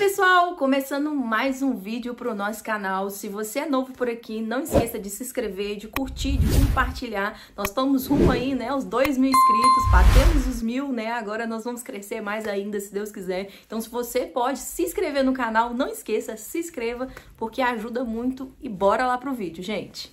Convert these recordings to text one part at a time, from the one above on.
pessoal, começando mais um vídeo para o nosso canal. Se você é novo por aqui, não esqueça de se inscrever, de curtir, de compartilhar. Nós estamos rumo aí, né, aos 2.000 inscritos, batemos os 1.000, né, agora nós vamos crescer mais ainda, se Deus quiser. Então, se você pode se inscrever no canal, não esqueça, se inscreva, porque ajuda muito e bora lá pro vídeo, gente.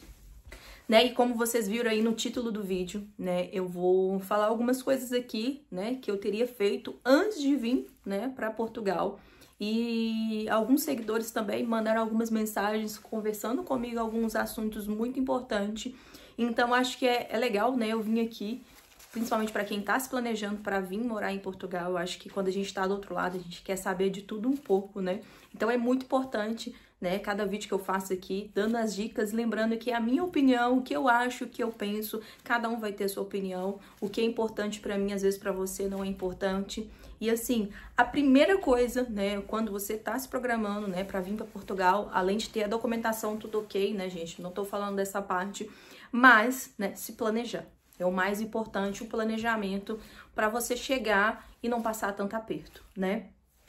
Né, e como vocês viram aí no título do vídeo, né, eu vou falar algumas coisas aqui, né, que eu teria feito antes de vir, né, para Portugal. E alguns seguidores também mandaram algumas mensagens conversando comigo alguns assuntos muito importantes. Então, acho que é legal, né, eu vim aqui, principalmente para quem tá se planejando para vir morar em Portugal. Eu acho que quando a gente tá do outro lado, a gente quer saber de tudo um pouco, né? Então, é muito importante, né, cada vídeo que eu faço aqui, dando as dicas, lembrando que é a minha opinião, o que eu acho, o que eu penso, cada um vai ter sua opinião, o que é importante pra mim, às vezes pra você não é importante. E assim, a primeira coisa, né, quando você tá se programando, né, pra vir pra Portugal, além de ter a documentação tudo ok, né, gente, não tô falando dessa parte, mas, né, se planejar. É o mais importante, o planejamento, pra você chegar e não passar tanto aperto, né?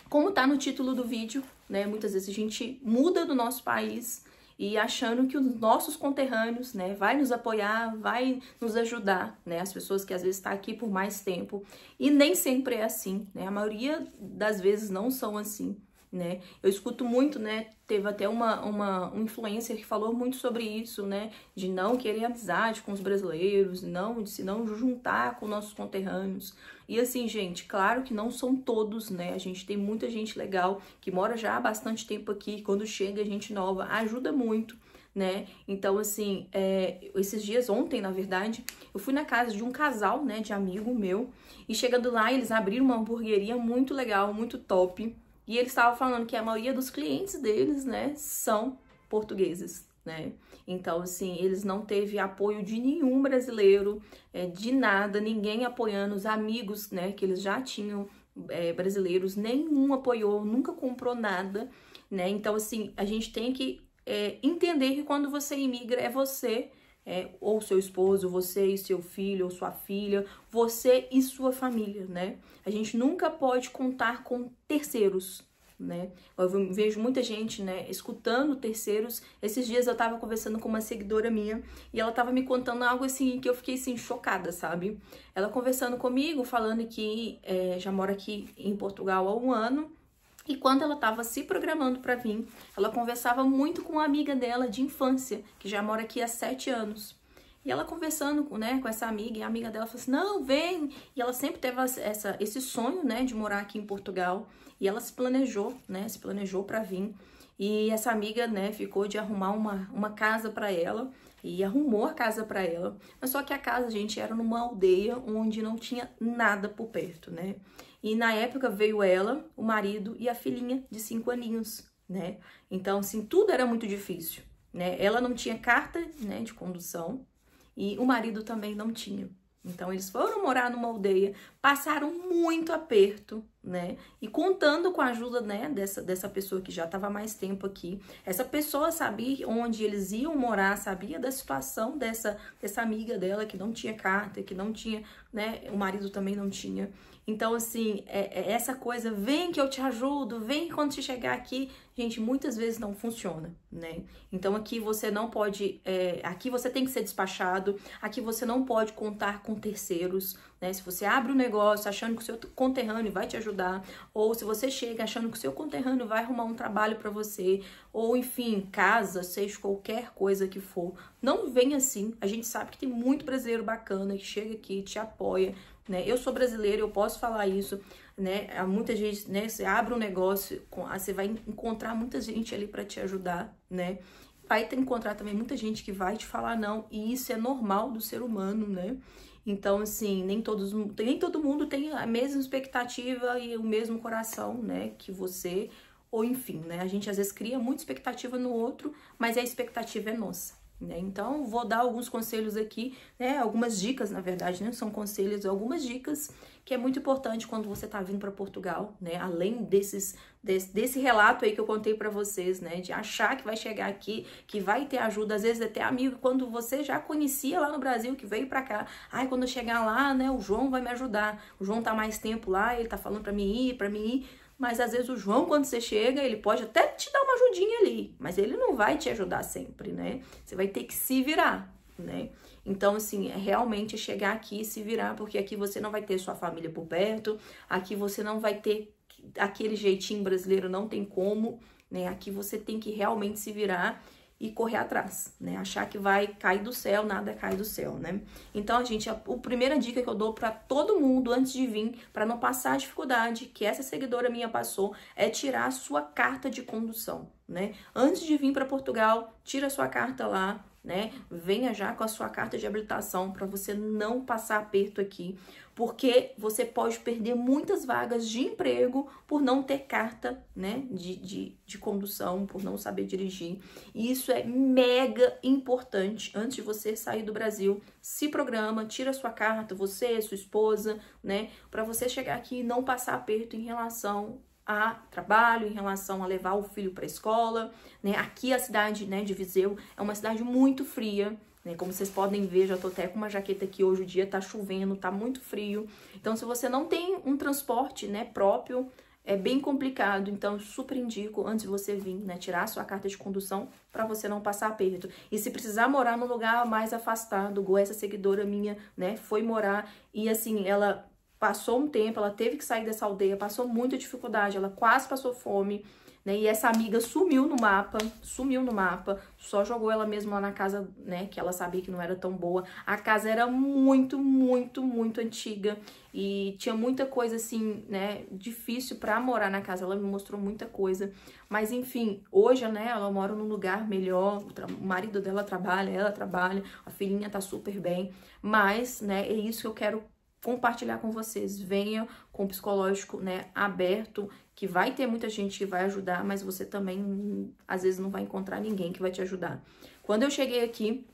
Como tá no título do vídeo, né, muitas vezes a gente muda do nosso país e achando que os nossos conterrâneos, né, vai nos apoiar, vai nos ajudar, né, as pessoas que às vezes estão aqui por mais tempo, e nem sempre é assim, né, a maioria das vezes não são assim, né, eu escuto muito, né, teve até uma influencer que falou muito sobre isso, né, de não querer amizade com os brasileiros, de se não juntar com nossos conterrâneos. E assim, gente, claro que não são todos, né, a gente tem muita gente legal que mora já há bastante tempo aqui, quando chega gente nova, ajuda muito, né, então assim, esses dias, ontem na verdade, eu fui na casa de um casal, né, de amigo meu, e chegando lá, eles abriram uma hamburgueria muito legal, muito top. E eles estavam falando que a maioria dos clientes deles, né, são portugueses, né? Então, assim, eles não teve apoio de nenhum brasileiro, de nada, ninguém apoiando, os amigos, né, que eles já tinham brasileiros, nenhum apoiou, nunca comprou nada, né? Então, assim, a gente tem que entender que quando você imigra, é você, ou seu esposo, você e seu filho, ou sua filha, você e sua família, né? A gente nunca pode contar com terceiros, né? Eu vejo muita gente, né, escutando terceiros. Esses dias eu tava conversando com uma seguidora minha e ela tava me contando algo assim que eu fiquei assim chocada, sabe? Ela conversando comigo, falando que já mora aqui em Portugal há 1 ano. E quando ela estava se programando para vir, ela conversava muito com uma amiga dela de infância, que já mora aqui há 7 anos. E ela conversando, né, com essa amiga, e a amiga dela falou assim, não, vem. E ela sempre teve esse sonho, né, de morar aqui em Portugal. E ela se planejou, né, para vir. E essa amiga, né, ficou de arrumar uma casa para ela. E arrumou a casa para ela. Mas só que a casa, gente, era numa aldeia onde não tinha nada por perto, né? E na época veio ela, o marido e a filhinha de 5 aninhos, né? Então, assim, tudo era muito difícil, né? Ela não tinha carta, né, de condução e o marido também não tinha. Então, eles foram morar numa aldeia, passaram muito aperto, né? E contando com a ajuda, né, dessa pessoa que já estava mais tempo aqui. Essa pessoa sabia onde eles iam morar, sabia da situação dessa amiga dela que não tinha carta, que não tinha, né? O marido também não tinha. Então, assim, essa coisa, vem que eu te ajudo, vem quando você chegar aqui, gente, muitas vezes não funciona, né? Então, aqui você não pode, aqui você tem que ser despachado, aqui você não pode contar com terceiros, né? Se você abre um negócio achando que o seu conterrâneo vai te ajudar, ou se você chega achando que o seu conterrâneo vai arrumar um trabalho para você, ou enfim, casa, seja qualquer coisa que for, não vem assim. A gente sabe que tem muito brasileiro bacana que chega aqui, te apoia, né? Eu sou brasileira, eu posso falar isso, né? Há muita gente, né? Você abre um negócio, você vai encontrar muita gente ali para te ajudar, né? Vai encontrar também muita gente que vai te falar não, e isso é normal do ser humano, né? Então, assim, nem todo mundo tem a mesma expectativa e o mesmo coração, né, que você, ou enfim, né? A gente às vezes cria muita expectativa no outro, mas a expectativa é nossa, né? Então, vou dar alguns conselhos aqui, né, algumas dicas, na verdade, né, são conselhos, algumas dicas que é muito importante quando você tá vindo para Portugal, né, além desse relato aí que eu contei para vocês, né, de achar que vai chegar aqui, que vai ter ajuda, às vezes até amigo, quando você já conhecia lá no Brasil, que veio para cá, ai, quando eu chegar lá, né, o João vai me ajudar, o João tá mais tempo lá, ele tá falando para mim ir, Mas às vezes o João, quando você chega, ele pode até te dar uma ajudinha ali, mas ele não vai te ajudar sempre, né? Você vai ter que se virar, né? Então, assim, realmente chegar aqui e se virar, porque aqui você não vai ter sua família por perto, aqui você não vai ter aquele jeitinho brasileiro, não tem como, né? Aqui você tem que realmente se virar e correr atrás, né? Achar que vai cair do céu, nada cai do céu, né? Então, gente, a primeira dica que eu dou pra todo mundo antes de vir, pra não passar a dificuldade que essa seguidora minha passou, é tirar a sua carta de condução, né? Antes de vir pra Portugal, tira a sua carta lá, né? Venha já com a sua carta de habilitação para você não passar aperto aqui, porque você pode perder muitas vagas de emprego por não ter carta, né, de condução, por não saber dirigir. E isso é mega importante. Antes de você sair do Brasil, se programa, tira a sua carta, você, sua esposa, né, para você chegar aqui e não passar aperto em relação a trabalho, em relação a levar o filho para a escola, né? Aqui a cidade, né, de Viseu é uma cidade muito fria, né? Como vocês podem ver, já tô até com uma jaqueta aqui, hoje o dia tá chovendo, tá muito frio. Então, se você não tem um transporte, né, próprio, é bem complicado. Então, eu super indico, antes de você vir, né, tirar a sua carta de condução para você não passar aperto. E se precisar morar num lugar mais afastado, igual essa seguidora minha, né, foi morar e assim, ela passou um tempo, ela teve que sair dessa aldeia, passou muita dificuldade, ela quase passou fome, né? E essa amiga sumiu no mapa, só jogou ela mesma lá na casa, né? Que ela sabia que não era tão boa. A casa era muito antiga e tinha muita coisa assim, né? Difícil pra morar na casa, ela me mostrou muita coisa. Mas enfim, hoje, né? Ela mora num lugar melhor, o marido dela trabalha, ela trabalha, a filhinha tá super bem. Mas, né? É isso que eu quero compartilhar com vocês. Venham com o psicológico, né, aberto, que vai ter muita gente que vai ajudar, mas você também às vezes não vai encontrar ninguém que vai te ajudar. Quando eu cheguei aqui,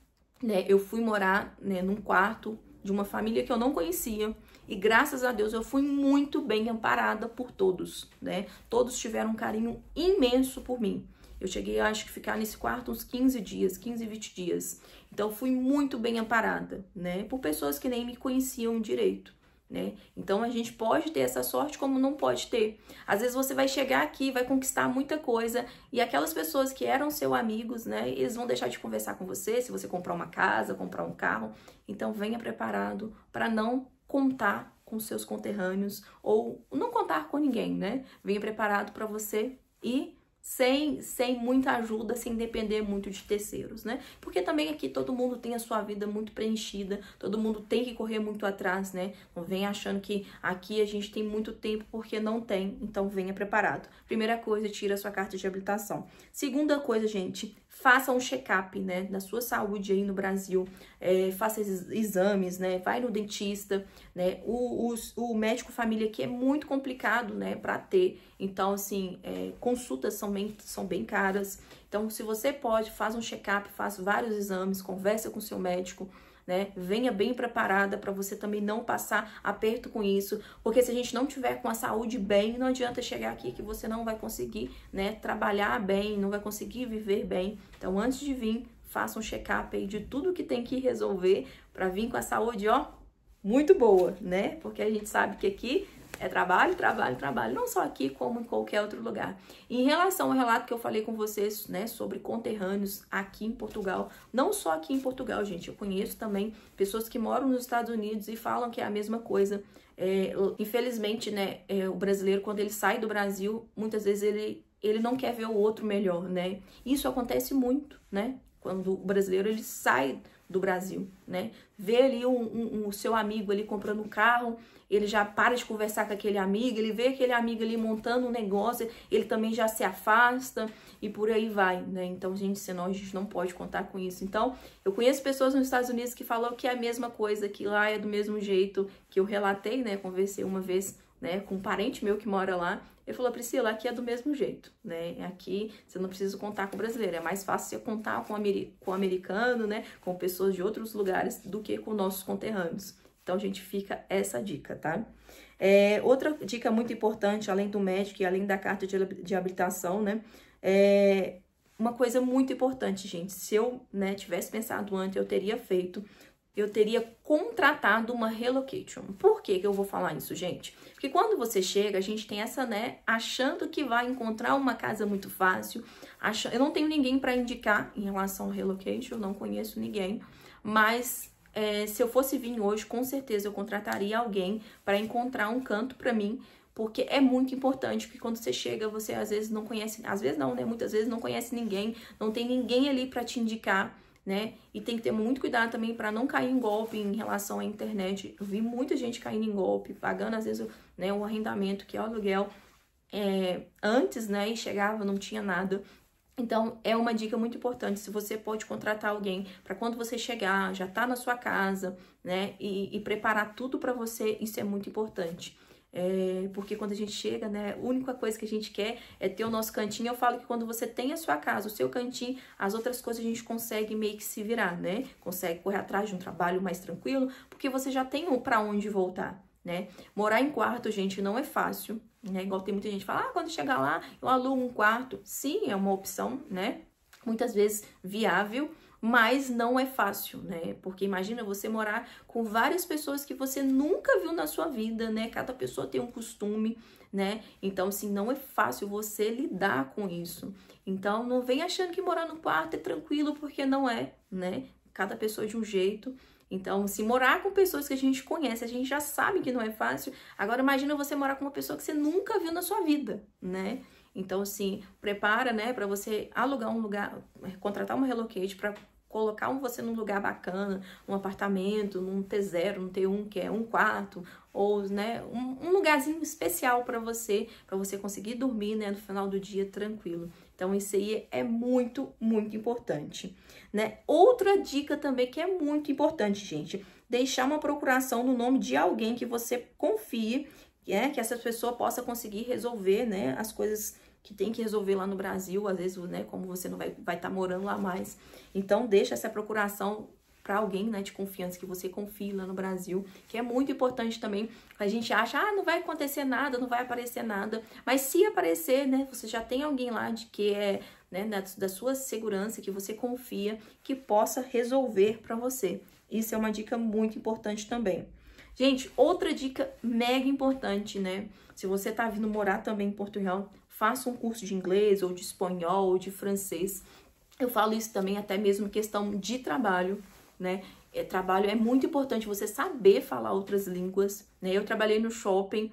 né, eu fui morar, né, num quarto de uma família que eu não conhecia e graças a Deus eu fui muito bem amparada por todos, né? Todos tiveram um carinho imenso por mim. Eu cheguei, acho que ficar nesse quarto uns 15 dias, 15, 20 dias. Então, fui muito bem amparada, né? Por pessoas que nem me conheciam direito, né? Então, a gente pode ter essa sorte como não pode ter. Às vezes, você vai chegar aqui, vai conquistar muita coisa e aquelas pessoas que eram seus amigos, né? Eles vão deixar de conversar com você se você comprar uma casa, comprar um carro. Então, venha preparado para não contar com seus conterrâneos ou não contar com ninguém, né? Venha preparado para você ir sem muita ajuda, sem depender muito de terceiros, né? Porque também aqui todo mundo tem a sua vida muito preenchida, todo mundo tem que correr muito atrás, né? Não venha achando que aqui a gente tem muito tempo, porque não tem, então venha preparado. Primeira coisa, tira a sua carta de habilitação. Segunda coisa, gente, faça um check-up, né, da sua saúde aí no Brasil, faça exames, né, vai no dentista, né, o médico família aqui é muito complicado, né, para ter, então, assim, consultas são bem caras, então, se você pode, faz um check-up, faz vários exames, conversa com o seu médico, né? Venha bem preparada para você também não passar aperto com isso, porque se a gente não tiver com a saúde bem, não adianta chegar aqui que você não vai conseguir, né, trabalhar bem, não vai conseguir viver bem. Então, antes de vir, faça um check-up aí de tudo que tem que resolver para vir com a saúde, ó, muito boa, né? Porque a gente sabe que aqui é trabalho, trabalho, trabalho, não só aqui, como em qualquer outro lugar. E em relação ao relato que eu falei com vocês, né, sobre conterrâneos aqui em Portugal, não só aqui em Portugal, gente, eu conheço também pessoas que moram nos Estados Unidos e falam que é a mesma coisa. Infelizmente, né, o brasileiro, quando ele sai do Brasil, muitas vezes ele não quer ver o outro melhor, né? Isso acontece muito, né? Quando o brasileiro, ele sai do Brasil, né? Vê ali o seu amigo ali comprando um carro, ele já para de conversar com aquele amigo, ele vê aquele amigo ali montando um negócio, ele também já se afasta e por aí vai, né? Então, gente, senão a gente não pode contar com isso. Então, eu conheço pessoas nos Estados Unidos que falam que é a mesma coisa, que lá é do mesmo jeito que eu relatei, né? Conversei uma vez, né, com um parente meu que mora lá. Ele falou, Priscila, aqui é do mesmo jeito, né? Aqui você não precisa contar com o brasileiro, é mais fácil você contar com o americano, né? Com pessoas de outros lugares do que com nossos conterrâneos. Então, gente, fica essa dica, tá? Outra dica muito importante, além do médico e além da carta de habilitação, né? Uma coisa muito importante, gente, se eu, né, tivesse pensado antes, eu teria feito eu teria contratado uma relocation. Por que que eu vou falar isso, gente? Porque quando você chega, a gente tem essa, né, achando que vai encontrar uma casa muito fácil. Eu não tenho ninguém para indicar em relação ao relocation, eu não conheço ninguém, mas se eu fosse vir hoje, com certeza eu contrataria alguém para encontrar um canto para mim, porque é muito importante, porque quando você chega, você às vezes não conhece, às vezes não, né, muitas vezes não conhece ninguém, não tem ninguém ali para te indicar, né? E tem que ter muito cuidado também para não cair em golpe em relação à internet. Eu vi muita gente caindo em golpe, pagando às vezes, né, o arrendamento, que é o aluguel, antes, né, e chegava, não tinha nada. Então, é uma dica muito importante, se você pode contratar alguém para quando você chegar, já tá na sua casa, né, e preparar tudo para você, isso é muito importante. Porque quando a gente chega, né, a única coisa que a gente quer é ter o nosso cantinho. Eu falo que quando você tem a sua casa, o seu cantinho, as outras coisas a gente consegue meio que se virar, né? Consegue correr atrás de um trabalho mais tranquilo, porque você já tem para onde voltar, né? Morar em quarto, gente, não é fácil, né? Igual tem muita gente que fala, quando chegar lá, eu alugo um quarto. Sim, é uma opção, né? Muitas vezes viável, mas não é fácil, né? Porque imagina você morar com várias pessoas que você nunca viu na sua vida, né? Cada pessoa tem um costume, né? Então, assim, não é fácil você lidar com isso. Então, não vem achando que morar no quarto é tranquilo, porque não é, né? Cada pessoa é de um jeito. Então, se morar com pessoas que a gente conhece, a gente já sabe que não é fácil. Agora, imagina você morar com uma pessoa que você nunca viu na sua vida, né? Então, assim, prepara, né, para você alugar um lugar, contratar uma relocate para colocar você num lugar bacana, um apartamento, num T0, num T1, que é um quarto, ou, né, um lugarzinho especial para você conseguir dormir, né, no final do dia tranquilo. Então, isso aí é muito, muito importante, né? Outra dica também que é muito importante, gente, deixar uma procuração no nome de alguém que você confie, que essa pessoa possa conseguir resolver, né, as coisas que tem que resolver lá no Brasil, às vezes, né, como você não vai estar morando lá mais. Então, deixa essa procuração para alguém, né, de confiança, que você confie lá no Brasil, que é muito importante também. A gente acha, não vai acontecer nada, não vai aparecer nada, mas se aparecer, né, você já tem alguém lá de que é, né, da sua segurança, que você confia, que possa resolver para você. Isso é uma dica muito importante também. Gente, outra dica mega importante, né? Se você tá vindo morar também em Portugal, faça um curso de inglês, ou de espanhol, ou de francês. Eu falo isso também até mesmo questão de trabalho, né? Trabalho é muito importante você saber falar outras línguas, né? Eu trabalhei no shopping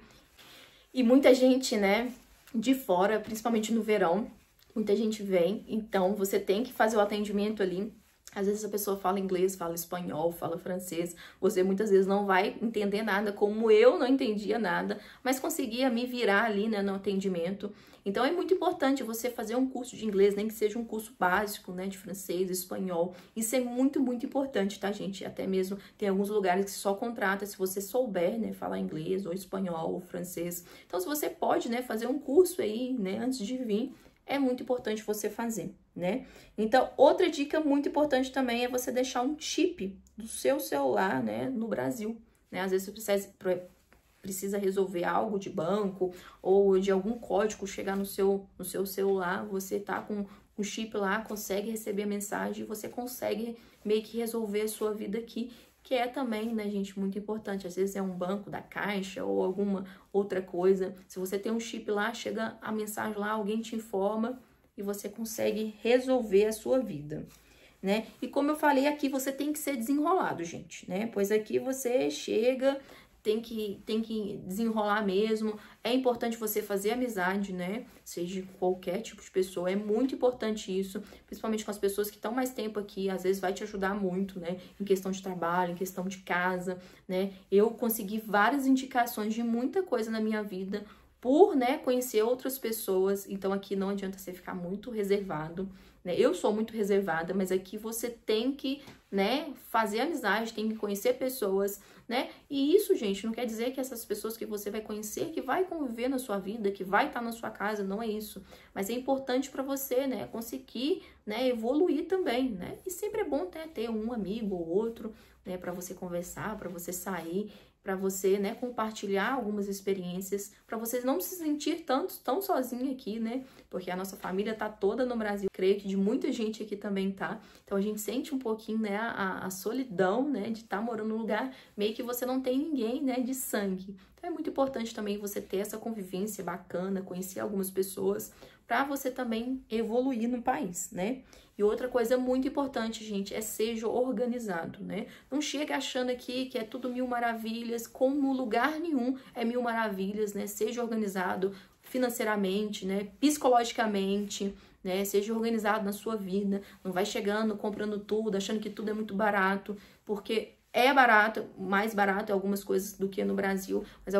e muita gente, né, de fora, principalmente no verão, muita gente vem, então você tem que fazer o atendimento ali. Às vezes a pessoa fala inglês, fala espanhol, fala francês, você muitas vezes não vai entender nada, como eu não entendia nada, mas conseguia me virar ali, né, no atendimento. Então é muito importante você fazer um curso de inglês, nem que seja um curso básico, né, de francês, espanhol. Isso é muito, muito importante, tá, gente? Até mesmo tem alguns lugares que só contrata se você souber, né, falar inglês, ou espanhol, ou francês. Então, se você pode, né, fazer um curso aí, né, antes de vir, é muito importante você fazer, né? Então, outra dica muito importante também é você deixar um chip do seu celular, né, no Brasil, né? Às vezes você precisa resolver algo de banco ou de algum código chegar no seu celular, você tá com o chip lá, consegue receber a mensagem, você consegue meio que resolver a sua vida aqui, que é também, né, gente, muito importante. Às vezes é um banco da Caixa ou alguma outra coisa. Se você tem um chip lá, chega a mensagem lá, alguém te informa e você consegue resolver a sua vida, né? E como eu falei, aqui você tem que ser desenrolado, gente, né? Pois aqui você chega, tem que desenrolar mesmo. É importante você fazer amizade, né? Seja de qualquer tipo de pessoa. É muito importante isso, principalmente com as pessoas que estão mais tempo aqui. Às vezes vai te ajudar muito, né? Em questão de trabalho, em questão de casa, né? Eu consegui várias indicações de muita coisa na minha vida por, né, conhecer outras pessoas. Então aqui não adianta você ficar muito reservado, né? Eu sou muito reservada, mas aqui você tem que, né, fazer amizade, tem que conhecer pessoas, né? E isso, gente, não quer dizer que essas pessoas que você vai conhecer, que vai conviver na sua vida, que vai estar na sua casa, não é isso. Mas é importante para você, né, conseguir, né, evoluir também, né? E sempre é bom ter um amigo ou outro, né, para você conversar, para você sair. para você, né, compartilhar algumas experiências, para vocês não se sentir tão sozinho aqui, né? Porque a nossa família tá toda no Brasil, creio que de muita gente aqui também tá. Então a gente sente um pouquinho, né, a solidão, né, de estar morando num lugar meio que você não tem ninguém, né, de sangue. Então é muito importante também você ter essa convivência bacana, conhecer algumas pessoas, para você também evoluir no país, né? E outra coisa muito importante, gente, é seja organizado, né? Não chega achando aqui que é tudo mil maravilhas, como lugar nenhum é mil maravilhas, né? Seja organizado financeiramente, né? Psicologicamente, né? Seja organizado na sua vida. Não vai chegando, comprando tudo, achando que tudo é muito barato, porque é barato, mais barato em algumas coisas do que no Brasil, mas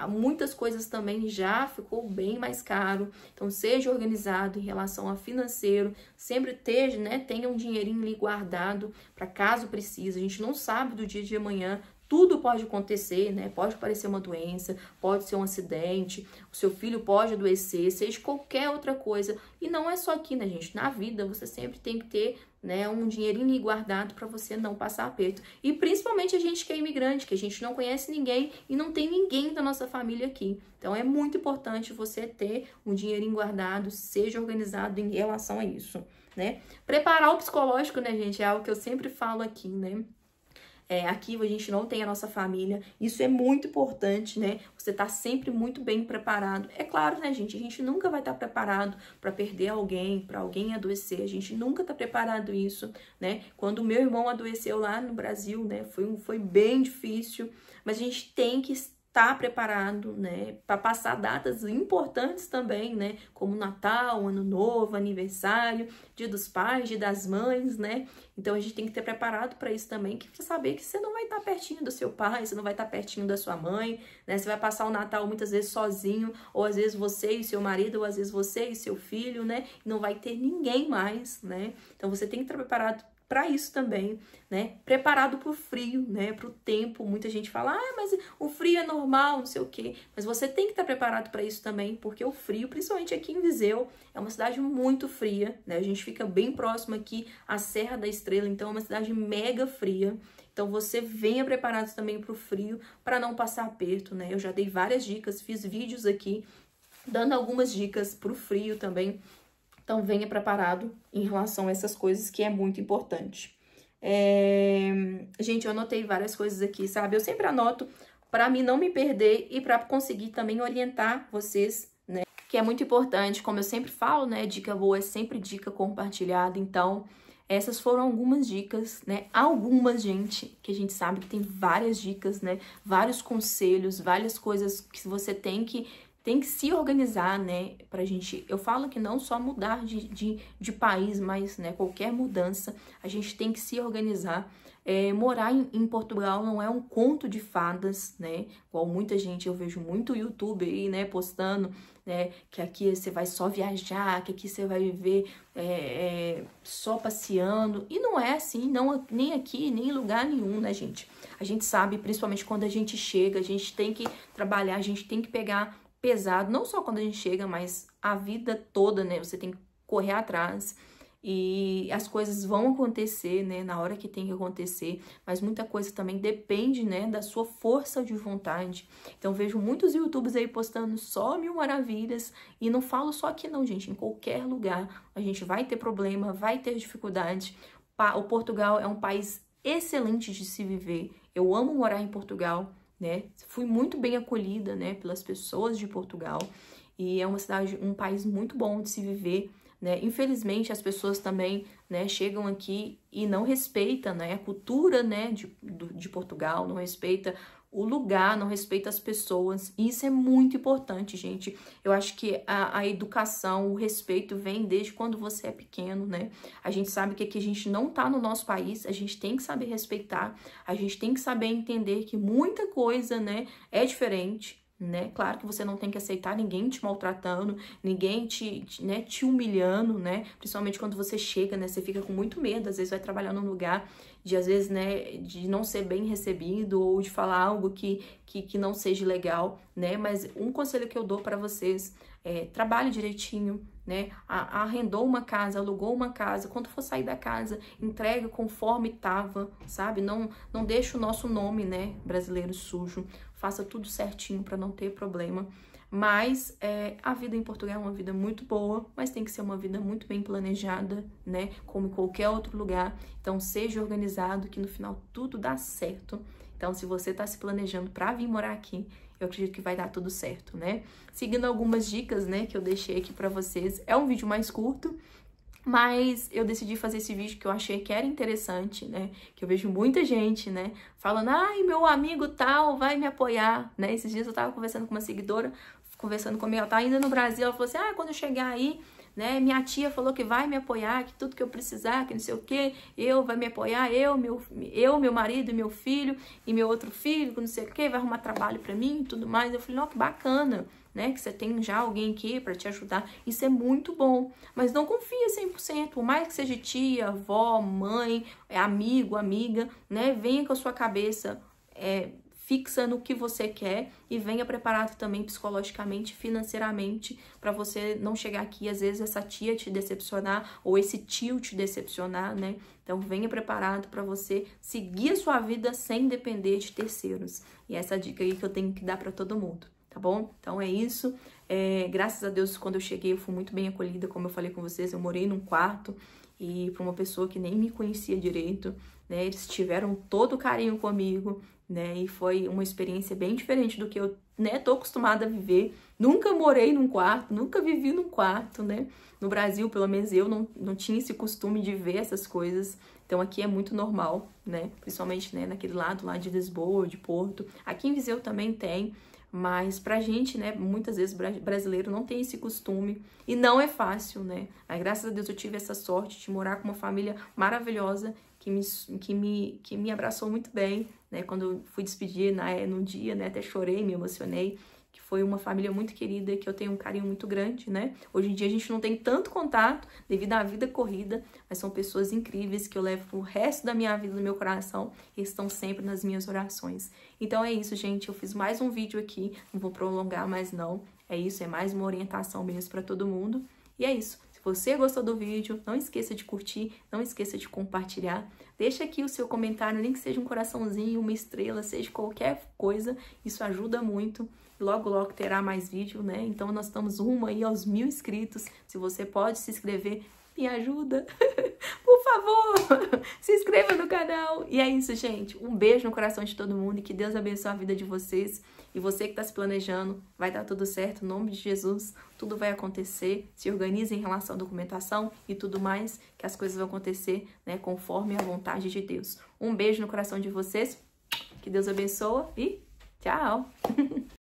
muitas coisas também já ficou bem mais caro. Então, seja organizado em relação ao financeiro, sempre tenha um dinheirinho ali guardado para caso precise. A gente não sabe do dia de amanhã. Tudo pode acontecer, né? Pode parecer uma doença, pode ser um acidente, o seu filho pode adoecer, seja qualquer outra coisa. E não é só aqui, né, gente? Na vida, você sempre tem que ter, né, um dinheirinho guardado para você não passar aperto. E principalmente a gente que é imigrante, que a gente não conhece ninguém e não tem ninguém da nossa família aqui. Então, é muito importante você ter um dinheirinho guardado, seja organizado em relação a isso, né? Preparar o psicológico, né, gente? É algo que eu sempre falo aqui, né? Aqui a gente não tem a nossa família, isso é muito importante, né? Você tá sempre muito bem preparado. É claro, né, gente? A gente nunca vai estar preparado para perder alguém, para alguém adoecer. A gente nunca tá preparado isso, né? Quando o meu irmão adoeceu lá no Brasil, né? Foi bem difícil, mas a gente tem que estar preparado, né, para passar datas importantes também, né, como Natal, Ano Novo, aniversário, Dia dos Pais, Dia das Mães, né? Então a gente tem que ter preparado para isso também, que para saber que você não vai estar pertinho do seu pai, você não vai estar pertinho da sua mãe, né? Você vai passar o Natal muitas vezes sozinho, ou às vezes você e seu marido, ou às vezes você e seu filho, né? E não vai ter ninguém mais, né? Então você tem que estar preparado para isso também, né? Preparado para o frio, né? Para o tempo. Muita gente fala, mas o frio é normal, não sei o quê. Mas você tem que estar preparado para isso também, porque o frio, principalmente aqui em Viseu, é uma cidade muito fria, né? A gente fica bem próximo aqui à Serra da Estrela, então é uma cidade mega fria. Então você venha preparado também para o frio, para não passar aperto, né? Eu já dei várias dicas, fiz vídeos aqui dando algumas dicas para o frio também. Então, venha preparado em relação a essas coisas, que é muito importante. Gente, eu anotei várias coisas aqui, sabe? Eu sempre anoto para mim não me perder e para conseguir também orientar vocês, né? Que é muito importante, como eu sempre falo, né? Dica boa é sempre dica compartilhada. Então, essas foram algumas dicas, né? Algumas, gente, que a gente sabe que tem várias dicas, né? Vários conselhos, várias coisas que você tem que se organizar, né, pra gente, eu falo que não só mudar de país, mas, né, qualquer mudança, a gente tem que se organizar. Morar em Portugal não é um conto de fadas, né, igual muita gente, eu vejo muito YouTube aí, né, postando, né, que aqui você vai só viajar, que aqui você vai viver só passeando, e não é assim, não, nem aqui, nem em lugar nenhum, né, gente. A gente sabe, principalmente quando a gente chega, a gente tem que trabalhar, a gente tem que pegar pesado, não só quando a gente chega, mas a vida toda, né? Você tem que correr atrás e as coisas vão acontecer, né? Na hora que tem que acontecer, mas muita coisa também depende, né? Da sua força de vontade. Então, vejo muitos YouTubers aí postando só mil maravilhas e não falo só aqui não, gente. Em qualquer lugar a gente vai ter problema, vai ter dificuldade. O Portugal é um país excelente de se viver. Eu amo morar em Portugal, né? Fui muito bem acolhida, né, pelas pessoas de Portugal e é uma cidade, um país muito bom de se viver, né? Infelizmente as pessoas também, né, chegam aqui e não respeitam, né, a cultura, né, de Portugal, não respeita o lugar, não respeita as pessoas, e isso é muito importante, gente. Eu acho que a educação, o respeito vem desde quando você é pequeno, né? A gente sabe que aqui a gente não tá no nosso país, a gente tem que saber respeitar, a gente tem que saber entender que muita coisa, né, é diferente, né? Claro que você não tem que aceitar ninguém te maltratando, ninguém te humilhando, né? Principalmente quando você chega, né? Você fica com muito medo, às vezes vai trabalhar num lugar de, às vezes, né, de não ser bem recebido ou de falar algo que não seja legal, né? né? Mas um conselho que eu dou para vocês é: trabalhe direitinho, né? Arrendou uma casa, alugou uma casa, quando for sair da casa, entregue conforme estava, sabe? Não deixe o nosso nome, né, brasileiro, sujo. Faça tudo certinho para não ter problema. Mas a vida em Portugal é uma vida muito boa, mas tem que ser uma vida muito bem planejada, né? Como em qualquer outro lugar. Então, seja organizado, que no final tudo dá certo. Então, se você está se planejando para vir morar aqui, eu acredito que vai dar tudo certo, né? Seguindo algumas dicas, né, que eu deixei aqui para vocês. É um vídeo mais curto, mas eu decidi fazer esse vídeo que eu achei que era interessante, né? Que eu vejo muita gente, né, falando: ai, meu amigo tal vai me apoiar, né? Esses dias eu tava conversando com uma seguidora, conversando comigo, ela tá ainda no Brasil, ela falou assim: ah, quando eu chegar aí, né, minha tia falou que vai me apoiar, que tudo que eu precisar, que não sei o que, vai me apoiar, meu marido, meu filho e meu outro filho, que não sei o que, vai arrumar trabalho pra mim e tudo mais. Eu falei: não, que bacana, né, que você tem já alguém aqui pra te ajudar, isso é muito bom, mas não confia 100%, por mais que seja tia, avó, mãe, amigo, amiga, né, venha com a sua cabeça fixa no que você quer e venha preparado também psicologicamente, financeiramente, para você não chegar aqui, às vezes, essa tia te decepcionar ou esse tio te decepcionar, né? Então, venha preparado para você seguir a sua vida sem depender de terceiros. E essa dica aí que eu tenho que dar para todo mundo, tá bom? Então, é isso. Graças a Deus, quando eu cheguei, eu fui muito bem acolhida, como eu falei com vocês, eu morei num quarto e para uma pessoa que nem me conhecia direito, né? Eles tiveram todo o carinho comigo, né? E foi uma experiência bem diferente do que eu, né, tô acostumada a viver. Nunca morei num quarto, nunca vivi num quarto, né? No Brasil, pelo menos eu não tinha esse costume de ver essas coisas. Então aqui é muito normal, né? Principalmente, né, naquele lado lá de Lisboa, de Porto. Aqui em Viseu também tem, mas pra gente, né, muitas vezes brasileiro não tem esse costume e não é fácil, né? Mas graças a Deus eu tive essa sorte de morar com uma família maravilhosa que me abraçou muito bem, né? Quando eu fui despedir no dia, né, até chorei, me emocionei, que foi uma família muito querida, que eu tenho um carinho muito grande, né? Hoje em dia a gente não tem tanto contato devido à vida corrida, mas são pessoas incríveis que eu levo pro resto da minha vida no meu coração e estão sempre nas minhas orações. Então é isso, gente, eu fiz mais um vídeo aqui, não vou prolongar mais não, é isso, é mais uma orientação mesmo para todo mundo, e é isso. Se você gostou do vídeo, não esqueça de curtir, não esqueça de compartilhar. Deixa aqui o seu comentário, nem que seja um coraçãozinho, uma estrela, seja qualquer coisa. Isso ajuda muito. Logo, logo terá mais vídeo, né? Então, nós estamos rumo aí aos 1000 inscritos. Se você pode se inscrever, me ajuda. Por favor, se inscreva no canal. E é isso, gente. Um beijo no coração de todo mundo e que Deus abençoe a vida de vocês. E você que está se planejando, vai dar tudo certo, em nome de Jesus. Tudo vai acontecer. Se organize em relação à documentação e tudo mais, que as coisas vão acontecer, né, conforme a vontade de Deus. Um beijo no coração de vocês. Que Deus abençoe e tchau!